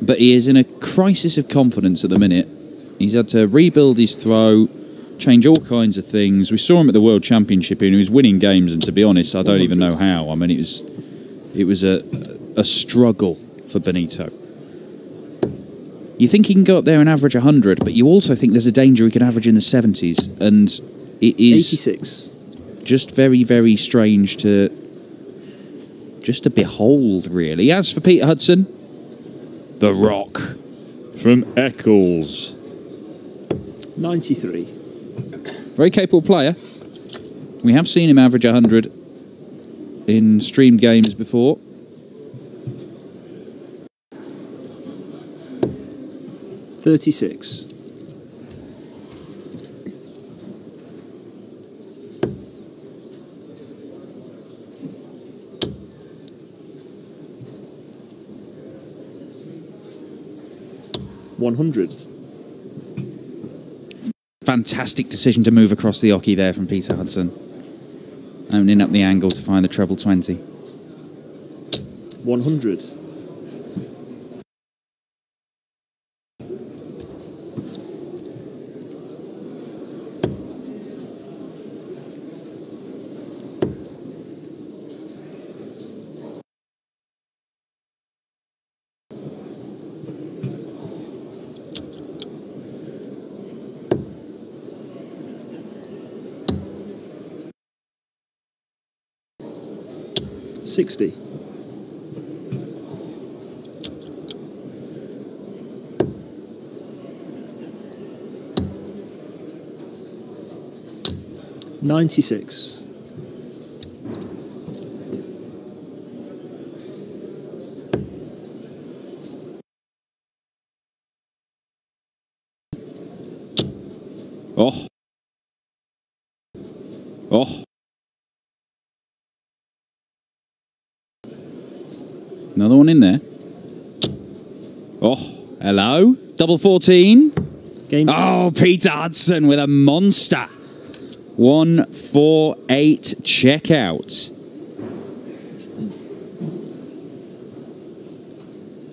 But he is in a crisis of confidence at the minute. He's had to rebuild his throw, change all kinds of things. We saw him at the World Championship and he was winning games, and to be honest, I don't even know how. I mean, it was a struggle for Benito. You think he can go up there and average 100, but you also think there's a danger he can average in the 70s, and it is 86. Just very, very strange to behold, really. As for Peter Hudson, the Rock from Eccles. 93. Very capable player. We have seen him average 100 in streamed games before. $36. $100. Fantastic decision to move across the oche there from Peter Hudson. Opening up the angle to find the treble 20. 100. $60. $96. Oh. Oh. Another one in there. Oh, hello. Double 14. Game. Oh, Peter Hudson with a monster. 148 checkout.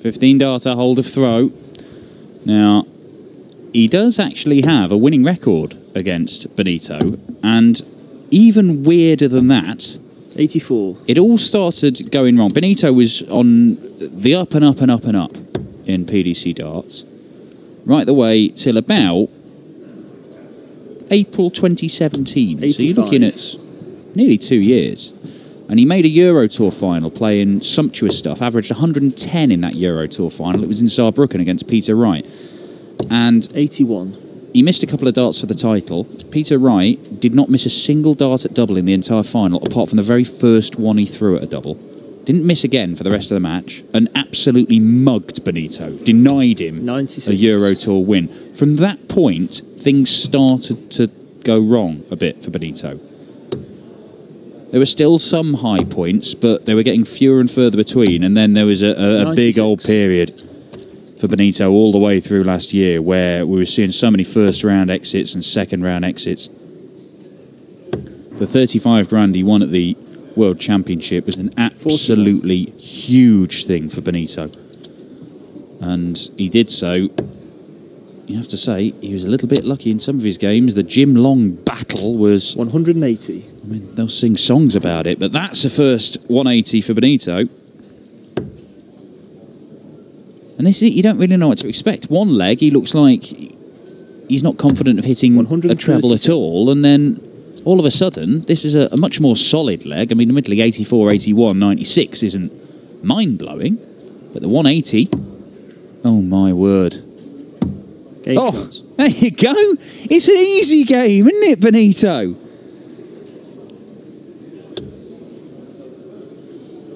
15 data, hold of throw. Now, he does actually have a winning record against Benito, and even weirder than that, 84. it all started going wrong. Benito was on the up and up and up and up in PDC darts, right the way till about April 2017. 85. So you're looking at nearly 2 years. And he made a Euro Tour final playing sumptuous stuff, averaged 110 in that Euro Tour final. It was in Saarbrücken against Peter Wright. And 81. he missed a couple of darts for the title. Peter Wright did not miss a single dart at double in the entire final, apart from the very first one he threw at a double. Didn't miss again for the rest of the match, and absolutely mugged Benito, denied him 96. a Euro Tour win. From that point, things started to go wrong a bit for Benito. There were still some high points, but they were getting fewer and further between, and then there was a big old period for Benito all the way through last year where we were seeing so many first round exits and second round exits. The 35 grand he won at the World Championship was an absolutely 41. huge thing for Benito. And he did so. You have to say, he was a little bit lucky in some of his games. The Jim Long battle was 180. I mean, they'll sing songs about it, but that's the first 180 for Benito. And this is it, you don't really know what to expect. One leg, he looks like he's not confident of hitting a treble at all, and then all of a sudden, this is a much more solid leg. I mean, admittedly, 84, 81, 96 isn't mind-blowing, but the 180, oh my word. Game shots. There you go. It's an easy game, isn't it, Benito?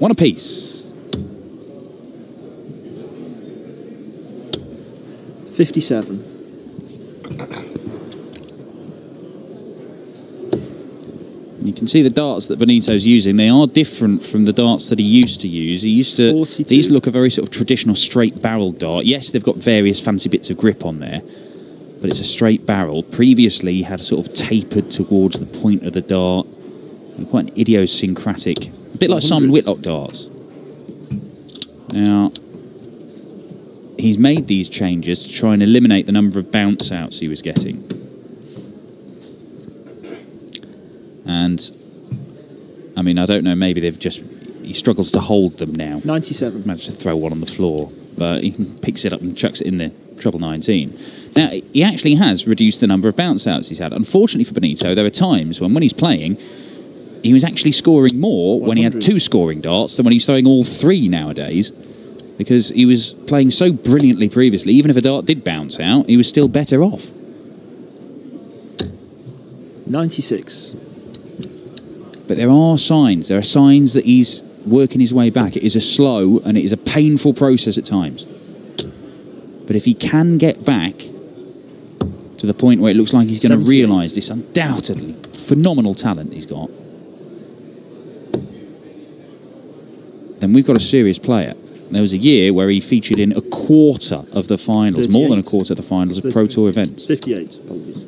One apiece. 57. You can see the darts that Benito's using. They are different from the darts that he used to use. He used to. 42. These look a very sort of traditional straight barrel dart. Yes, they've got various fancy bits of grip on there, but it's a straight barrel. Previously, he had sort of tapered towards the point of the dart. Quite an idiosyncratic, a bit like 100. Simon Whitlock darts. Now, he's made these changes to try and eliminate the number of bounce outs he was getting. And, I mean, I don't know, maybe he struggles to hold them now. 97. Managed to throw one on the floor, but he picks it up and chucks it in there. Treble 19. Now, he actually has reduced the number of bounce outs he's had. Unfortunately for Benito, there are times when he's playing, he was actually scoring more 100. When he had 2 scoring darts than when he's throwing all 3 nowadays, because he was playing so brilliantly previously. Even if a dart did bounce out, he was still better off. 96. But there are signs that he's working his way back. It is a slow and it is a painful process at times. But if he can get back to the point where it looks like he's going to realise this undoubtedly phenomenal talent he's got, then we've got a serious player. There was a year where he featured in a quarter of the finals, 38. more than a quarter of the finals of Pro Tour events. 58, apologies.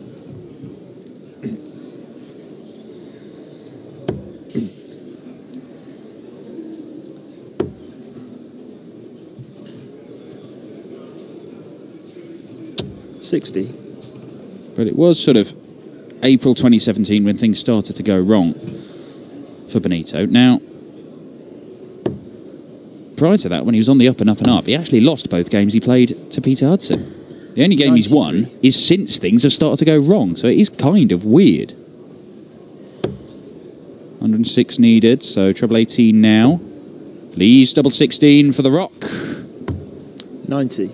$60. But it was sort of April 2017 when things started to go wrong for Benito. Now, prior to that, when he was on the up and up and up, he actually lost both games he played to Peter Hudson. The only game 93. He's won is since things have started to go wrong, so it is kind of weird. 106 needed, so treble 18 now. Leaves double 16 for the rock. 90.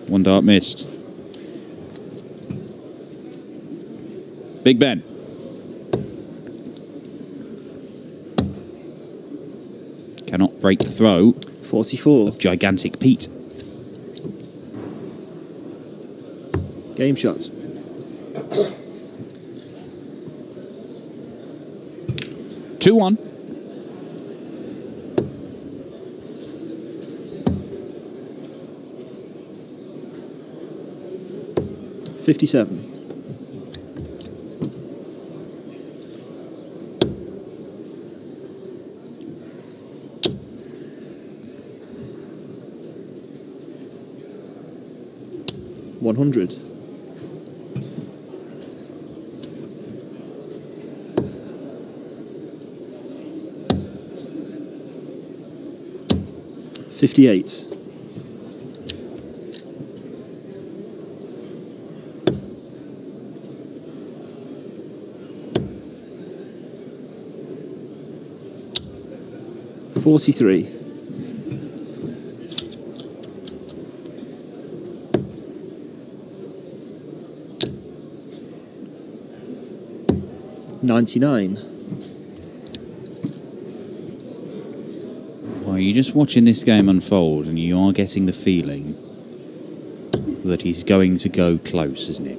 1 dart missed. Big Ben. Cannot break the throw. 44. Of gigantic Pete. Game shots. Two one. $57. $100. $58. $43. $99. Well, you're just watching this game unfold and you are getting the feeling that he's going to go close, isn't it?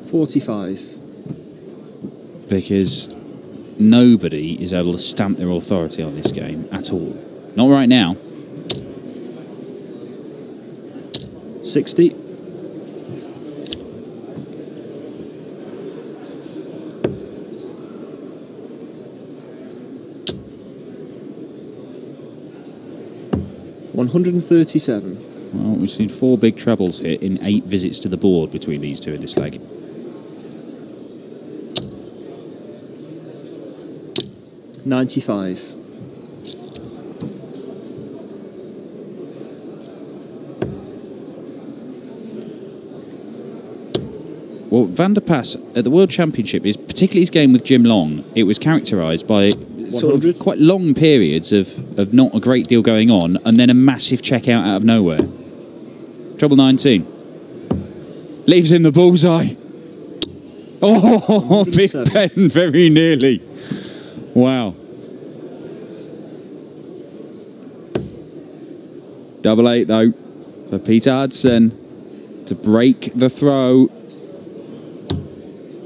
45. Because nobody is able to stamp their authority on this game at all. Not right now. 60. $137. Well, we've seen 4 big trebles here in 8 visits to the board between these two in this leg. $95. Well, Van der Pas at the World Championship, is particularly his game with Jim Long, it was characterised by sort of quite long periods of not a great deal going on, and then a massive check out of nowhere. Treble 19. Leaves him the bullseye. Oh, Big Ben, very nearly. Wow. Double 8 though for Peter Hudson to break the throw.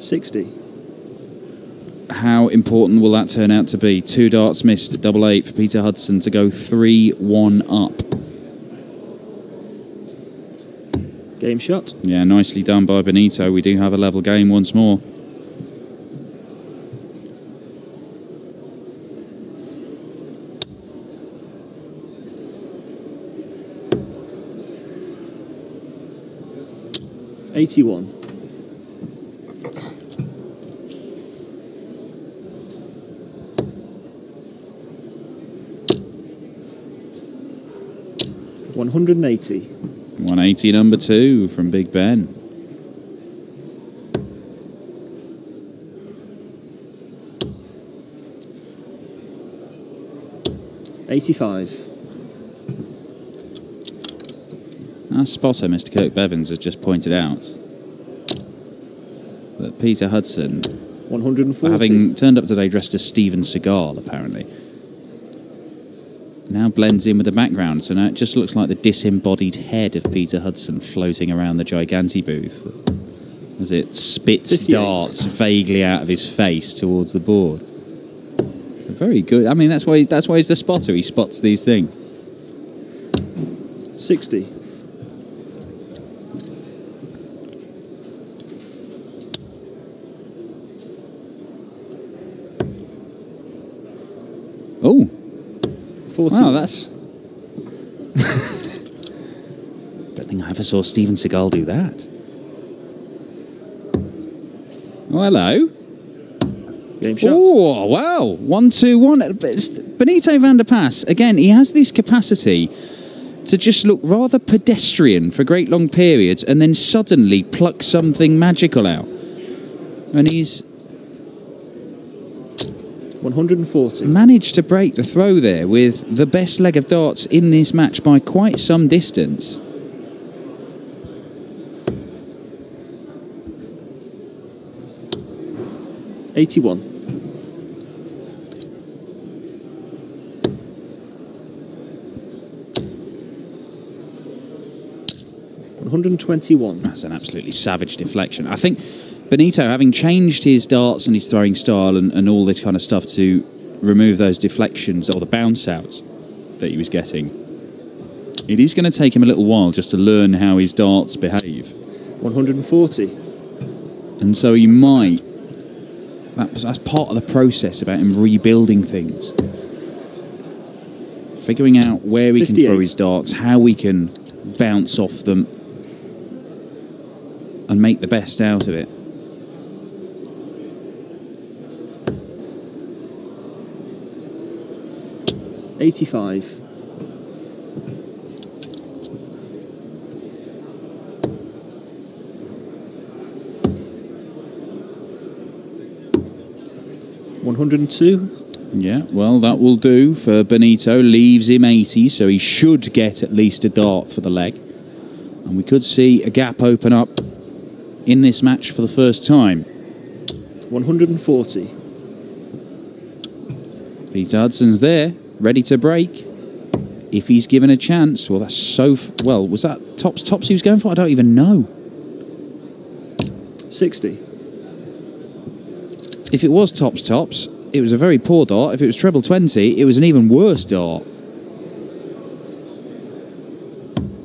60. How important will that turn out to be? 2 darts missed at double 8 for Peter Hudson to go 3-1 up. Game shot. Yeah, nicely done by Benito. We do have a level game once more. 81. $180. 180 number 2 from Big Ben. $85. Our spotter, Mr. Kirk Bevins, has just pointed out that Peter Hudson, 140. having turned up today dressed as Steven Seagal, apparently, now blends in with the background. So now it just looks like the disembodied head of Peter Hudson floating around the Giganti booth as it spits 58. darts vaguely out of his face towards the board. So very good. I mean, that's why he's the spotter. He spots these things. 60. Oh, 40. wow, that's... Don't think I ever saw Steven Seagal do that. Oh, hello. Game shot. Oh, wow. 1-2-1. Benito van der Pas, again, he has this capacity to just look rather pedestrian for great long periods and then suddenly pluck something magical out. And he's 140. managed to break the throw there with the best leg of darts in this match by quite some distance. $81. $121. That's an absolutely savage deflection. I think Benito, having changed his darts and his throwing style and all this kind of stuff to remove those deflections or the bounce outs that he was getting, it is going to take him a little while just to learn how his darts behave. 140. And so he might... That's part of the process about him rebuilding things. Figuring out where he 58. can throw his darts, how he can bounce off them, and make the best out of it. $85. $102. Yeah, well, that will do for Benito. Leaves him 80, so he should get at least a dart for the leg. And we could see a gap open up in this match for the first time. 140. Peter Hudson's there, ready to break. If he's given a chance, well, that's so... Well, was that tops he was going for? I don't even know. 60. If it was tops, it was a very poor dart. If it was treble 20, it was an even worse dart.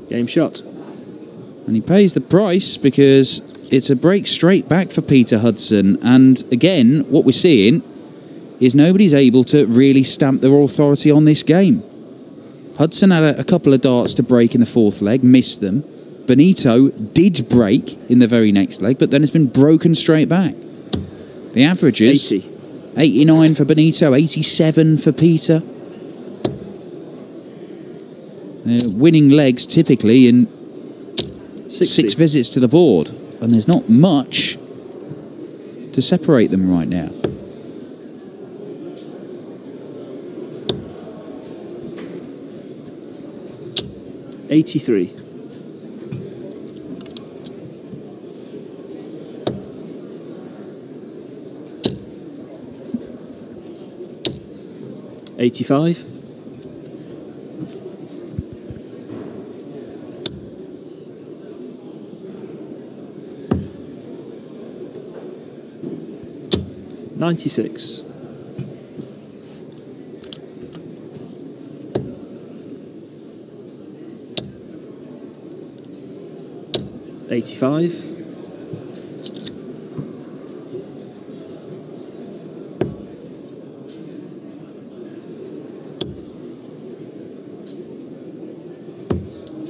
Game shot. And he pays the price because it's a break straight back for Peter Hudson. And again, what we're seeing is nobody's able to really stamp their authority on this game. Hudson had a couple of darts to break in the fourth leg, missed them. Benito did break in the very next leg, but then it's been broken straight back. The averages... 80. 89 for Benito, 87 for Peter. They're winning legs typically in 60. 6 visits to the board, and there's not much to separate them right now. $83. $85. $96. $85.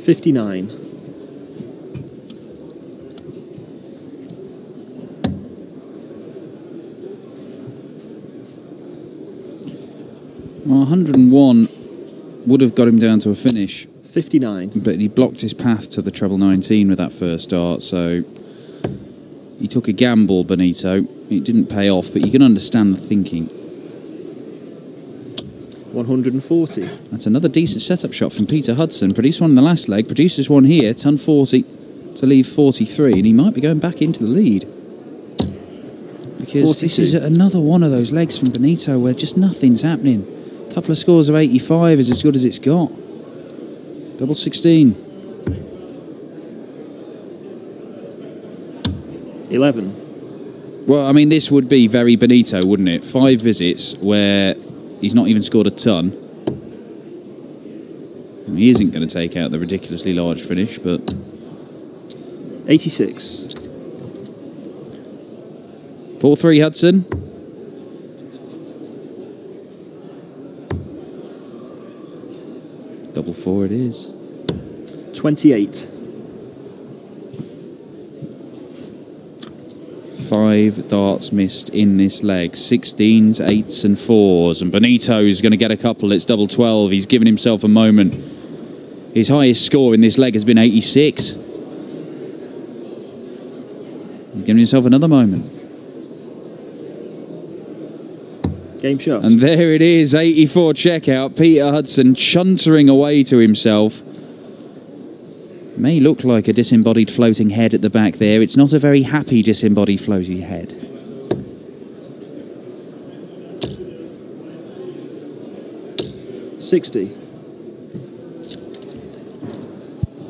$59. 101 would have got him down to a finish. 59. But he blocked his path to the treble 19 with that first start, so he took a gamble, Benito. It didn't pay off, but you can understand the thinking. 140. That's another decent setup shot from Peter Hudson. Produced one in the last leg, produces one here, ton 40 to leave 43, and he might be going back into the lead. Because 42. This is another one of those legs from Benito where just nothing's happening. A couple of scores of 85 is as good as it's got. Double 16. 11. Well, I mean, this would be very Benito, wouldn't it? 5 visits where he's not even scored a ton. He isn't going to take out the ridiculously large finish, but... 86. 4-3 Hudson. Double 4 it is. 28. 5 darts missed in this leg. 16s, 8s and 4s. And Benito's going to get a couple. It's double 12. He's given himself a moment. His highest score in this leg has been 86. He's given himself another moment. Game shot. And there it is, 84 checkout. Peter Hudson chuntering away to himself. May look like a disembodied floating head at the back there. It's not a very happy disembodied floating head. $60.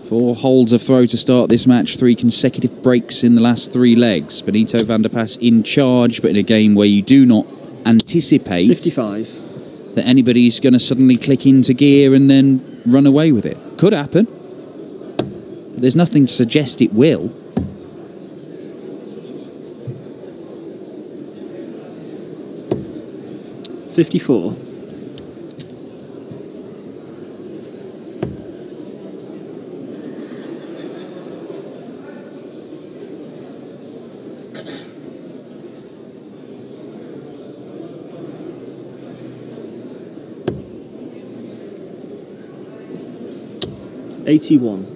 4 holds of throw to start this match. 3 consecutive breaks in the last 3 legs. Benito van der Pas in charge, but in a game where you do not anticipate 55. that anybody's going to suddenly click into gear and then run away with it. Could happen. But there's nothing to suggest it will. $54. 81.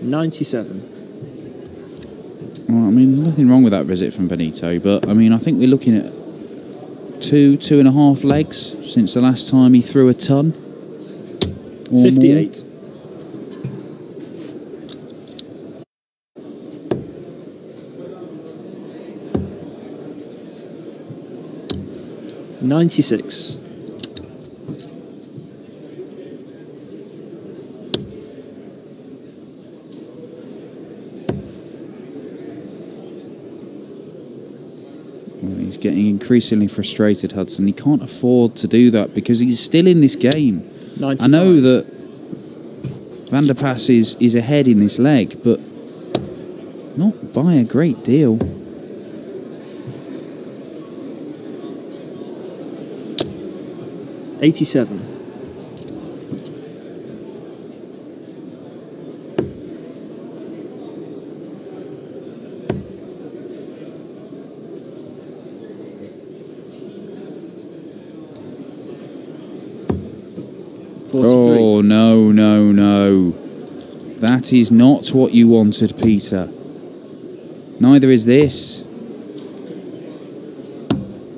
97. Well, I mean, there's nothing wrong with that visit from Benito, but I mean, I think we're looking at 2.5 legs since the last time he threw a ton. 58. More. 96. He's getting increasingly frustrated, Hudson. He can't afford to do that because he's still in this game. 95. I know that Van der Pas is ahead in this leg, but not by a great deal. $87. 43. Oh, no, no, no. That is not what you wanted, Peter. Neither is this.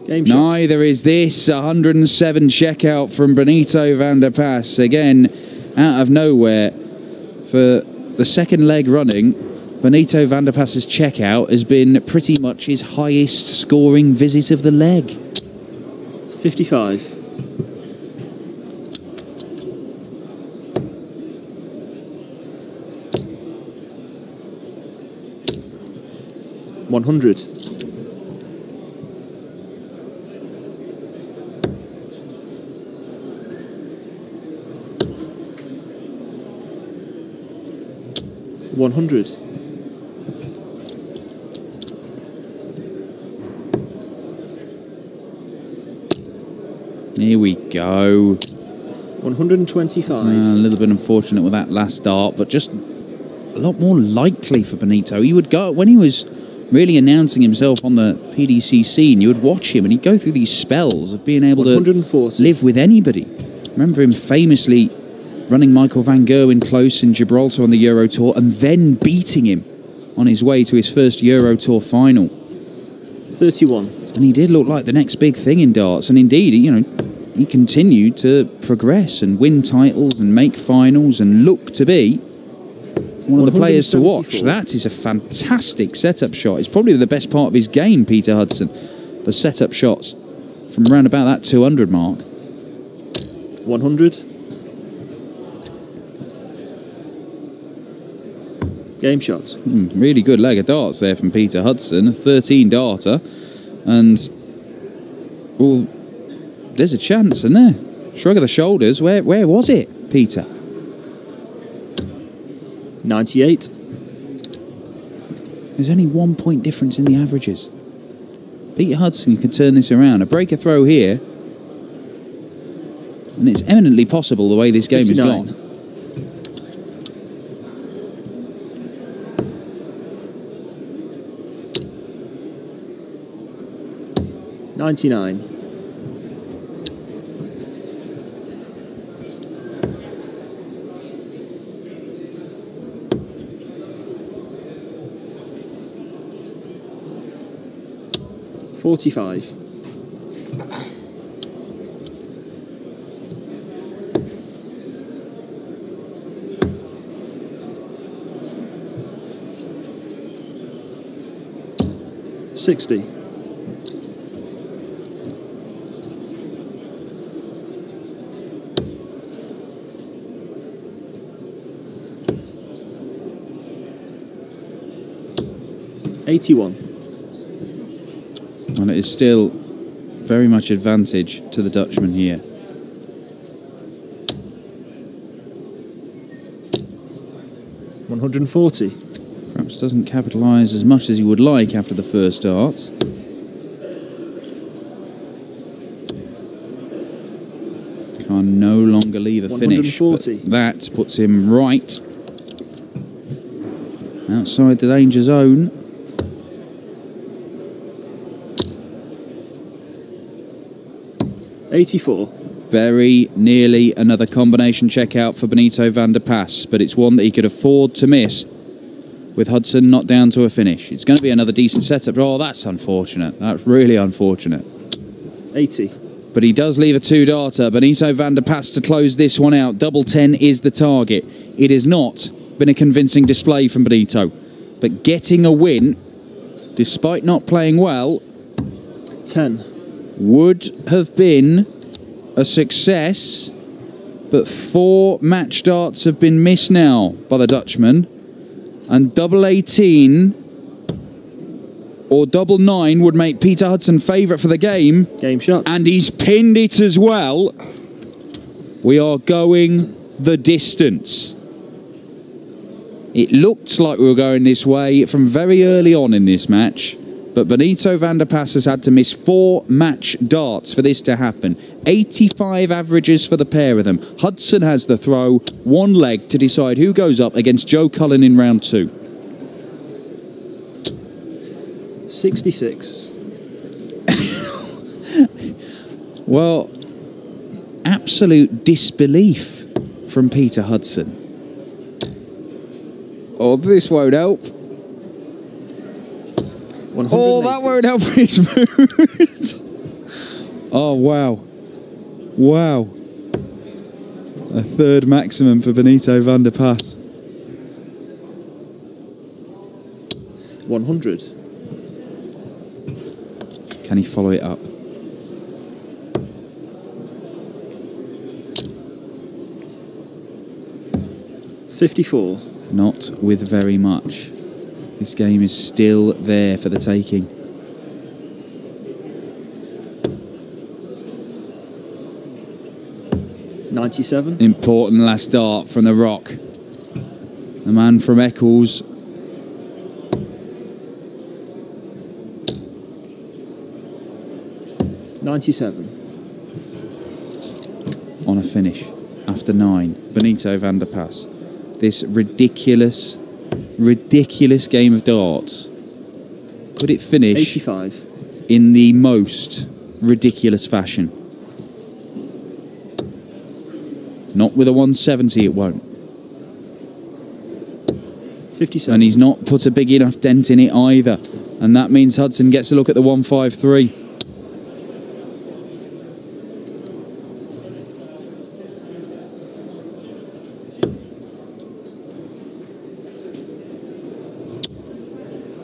Game shot. Neither is this. 107 checkout from Benito van der Pas. Again, out of nowhere. For the second leg running, Benito van der Pas's checkout has been pretty much his highest scoring visit of the leg. 55. 100. 100. Here we go. 125. A little bit unfortunate with that last dart, but just a lot more likely for Benito. He would go, when he was really announcing himself on the PDC scene, you would watch him and he'd go through these spells of being able to 140. live with anybody. Remember him famously running Michael van Gerwen close in Gibraltar on the Euro Tour and then beating him on his way to his first Euro Tour final. 31. And he did look like the next big thing in darts. And indeed, you know, he continued to progress and win titles and make finals and look to be one of the players to watch. That is a fantastic setup shot. It's probably the best part of his game, Peter Hudson. The setup shots from around about that 200 mark. 100. Game shot. Really good leg of darts there from Peter Hudson. A 13 darter. And, well, there's a chance, isn't there? Shrug of the shoulders. Where was it, Peter? 98. There's only 1 point difference in the averages. Peter Hudson can turn this around. A breaker throw here. And it's eminently possible the way this game 59. has gone. $99. $45. $60. $81. And it is still very much advantage to the Dutchman here. $140. Perhaps doesn't capitalise as much as he would like after the first dart. Can no longer leave a finish. 140. But that puts him right outside the danger zone. $84. Very nearly another combination checkout for Benito van der Pas, but it's one that he could afford to miss with Hudson not down to a finish. It's going to be another decent setup. Oh, that's unfortunate. That's really unfortunate. 80. But he does leave a two-darter. Benito van der Pas to close this one out. Double 10 is the target. It has not been a convincing display from Benito, but getting a win, despite not playing well, 10. would have been a success, but 4 match darts have been missed now by the Dutchman, and double 18 or double 9 would make Peter Hudson favourite for the game. Game shot. And he's pinned it as well. We are going the distance. It looked like we were going this way from very early on in this match, but Benito van der Pas has had to miss 4 match darts for this to happen. 85 averages for the pair of them. Hudson has the throw, 1 leg to decide who goes up against Joe Cullen in round 2. 66. Well, absolute disbelief from Peter Hudson. Oh, this won't help. 180. Oh, that won't help his mood. Oh, wow. Wow. A 3rd maximum for Benito van der Pas. 100. Can he follow it up? $54. Not with very much. This game is still there for the taking. $97. Important last dart from the Rock. The man from Eccles. $97. On a finish after 9. Benito van der Pas. This ridiculous ridiculous game of darts, could it finish 85. in the most ridiculous fashion? Not with a 170, it won't. 57. And he's not put a big enough dent in it either. And that means Hudson gets a look at the 153.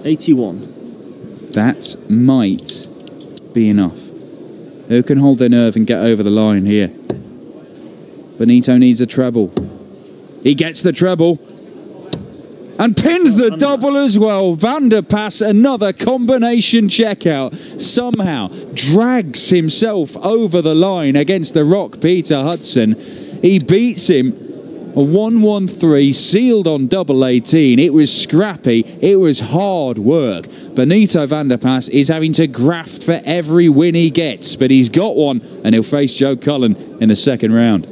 $81. That might be enough. Who can hold their nerve and get over the line here? Benito needs a treble. He gets the treble. And pins the double as well. Van der Pas, another combination checkout. Somehow drags himself over the line against the Rock Peter Hudson. He beats him. A 1-1-3 sealed on double 18. It was scrappy. It was hard work. Benito Van der Pas is having to graft for every win he gets. But he's got one, and he'll face Joe Cullen in the second round.